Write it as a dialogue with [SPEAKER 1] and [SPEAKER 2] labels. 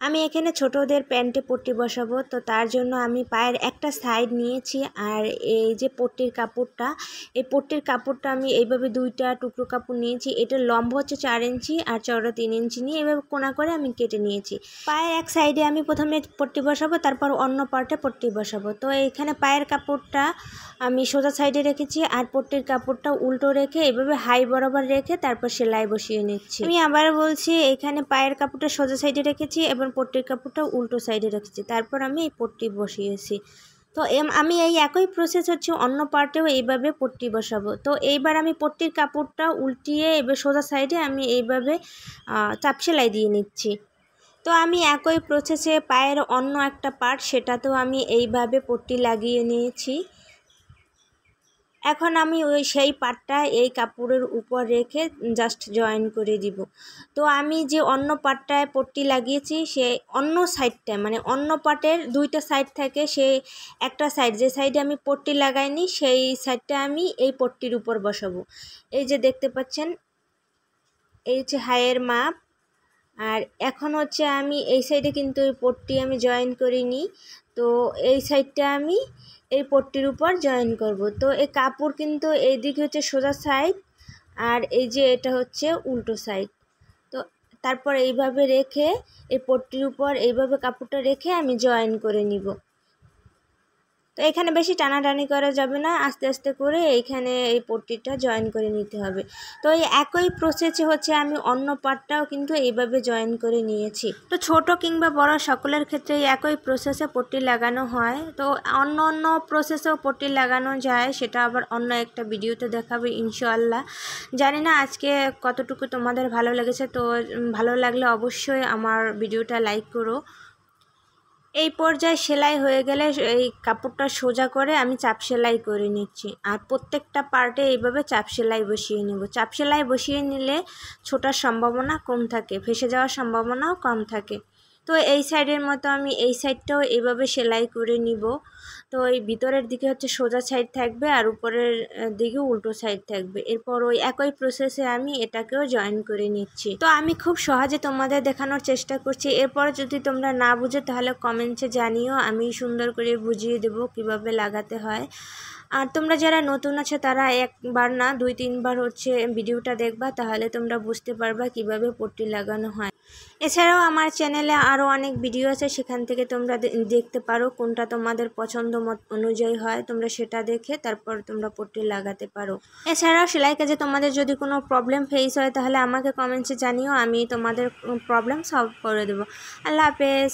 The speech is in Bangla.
[SPEAKER 1] আমি এখানে ছোটদের প্যান্টে পট্টি বসাবো, তো তার জন্য আমি পায়ের একটা সাইড নিয়েছি। আর এই যে পট্টির কাপড়টা, এই পট্টির কাপড়টা আমি এইভাবে দুইটা টুকরো কাপড় নিয়েছি। এটার লম্বা হচ্ছে 4 ইঞ্চি আর চওড়া 3 ইঞ্চি নিয়ে এভাবে কোনা করে আমি কেটে নিয়েছি। পায়ের এক সাইডে আমি প্রথমে পট্টি বসাবো, তারপর অন্য পার্টে পট্টি বসাবো। তো এইখানে পায়ের কাপড়টা আমি সোজা সাইডে রেখেছি আর পট্টির কাপড়টা উল্টো রেখে এভাবে হাই বরাবর রেখে তারপর সেলাই বসিয়ে নিচ্ছি। আমি আবার বলছি, এখানে পায়ের কাপড়টা সোজা সাইডে রেখেছি এবং পট্টির কাপড়টা উল্টো সাইডে রেখেছি, তারপর আমি এই পট্টি বসিয়েছি। তো আমি এই একই প্রসেস হচ্ছে অন্য পার্টেও এইভাবে পট্টি বসাবো। তো এইবার আমি পট্টির কাপড়টা উল্টিয়ে এবার সোজা সাইডে আমি এইভাবে চাপ সেলাই দিয়ে নিচ্ছি। তো আমি একই প্রসেসে পায়ের অন্য একটা পার্ট সেটাতেও আমি এইভাবে পট্টি লাগিয়ে নিয়েছি। এখন আমি সেই পার্টটা এই কাপড়ের উপর রেখে জাস্ট জয়েন করে দিব। তো আমি যে অন্য পার্টটায় পট্টি লাগিয়েছি সে অন্য সাইডটা মানে অন্য পার্টের দুইটা সাইড থাকে, সেই একটা সাইড যে সাইডে আমি পট্টি লাগাইনি সেই সাইডটা আমি এই পট্টির উপর বসাবো। এই যে দেখতে পাচ্ছেন, এই হচ্ছে হাইয়ের মাপ। আর এখন হচ্ছে আমি এই সাইডে কিন্তু এই পট্টি আমি জয়েন করিনি, তো এই সাইডটা আমি এই পট্টির উপর জয়েন করব। তো এই কাপড় কিন্তু এইদিকে হচ্ছে সোজা সাইড আর এই যে এটা হচ্ছে উল্টো সাইড। তো তারপর এইভাবে রেখে এই পট্টির উপর এইভাবে কাপড়টা রেখে আমি জয়েন করে নিব। তো এখানে বেশি টানাটানি করা যাবে না, আস্তে আস্তে করে এইখানে এই পট্টিটা জয়েন করে নিতে হবে। তো এই একই প্রসেসে হচ্ছে আমি অন্য পার্টটাও কিন্তু এইভাবে জয়েন করে নিয়েছি। তো ছোট কিংবা বড় সকলের ক্ষেত্রে একই প্রসেসে পট্টি লাগানো হয়। তো অন্য অন্য প্রসেসেও পট্টি লাগানো যায়, সেটা আবার অন্য একটা ভিডিওতে দেখাবে ইনশাআল্লাহ। জানি না আজকে কতটুকু তোমাদের ভালো লেগেছে, তো ভালো লাগলে অবশ্যই আমার ভিডিওটা লাইক করো। এই পর্যায়ে সেলাই হয়ে গেলে এই কাপড়টা সোজা করে আমি চাপ সেলাই করে নিচ্ছি। আর প্রত্যেকটা পার্টে এইভাবে চাপ সেলাই বসিয়ে নেব। চাপ সেলাই বসিয়ে নিলে ছোটার সম্ভাবনা কম থাকে, ফেসে যাওয়ার সম্ভাবনাও কম থাকে। তো এই সাইডের মতো আমি এই সাইডটাও এইভাবে সেলাই করে নিব। তো এই ভিতরের দিকে হচ্ছে সোজা সাইড থাকবে আর উপরের দিকে উল্টো সাইড থাকবে। এরপর ওই একই প্রসেসে আমি এটাকেও জয়েন করে নিচ্ছি। তো আমি খুব সহজে তোমাদের দেখানোর চেষ্টা করছি। এরপর যদি তোমরা না বুঝো তাহলে কমেন্টসে জানিও, আমি সুন্দর করে বুঝিয়ে দেব কিভাবে লাগাতে হয়। আর তোমরা যারা নতুন আছো তারা একবার না 2-3 বার হচ্ছে ভিডিওটা দেখবা, তাহলে তোমরা বুঝতে পারবা কিভাবে পট্টি লাগানো হয়। এছাড়াও আমার চ্যানেলে আরও অনেক ভিডিও আছে, সেখান থেকে তোমরা দেখতে পারো কোনটা তোমাদের পছন্দ অনুযায়ী হয়, তোমরা সেটা দেখে তারপর তোমরা পট্টি লাগাতে পারো। এছাড়াও সেলাই কাজে তোমাদের যদি কোনো প্রবলেম ফেস হয় তাহলে আমাকে কমেন্টসে জানিও, আমি তোমাদের প্রবলেম সলভ করে দেবো। আল্লাহ হাফেজ।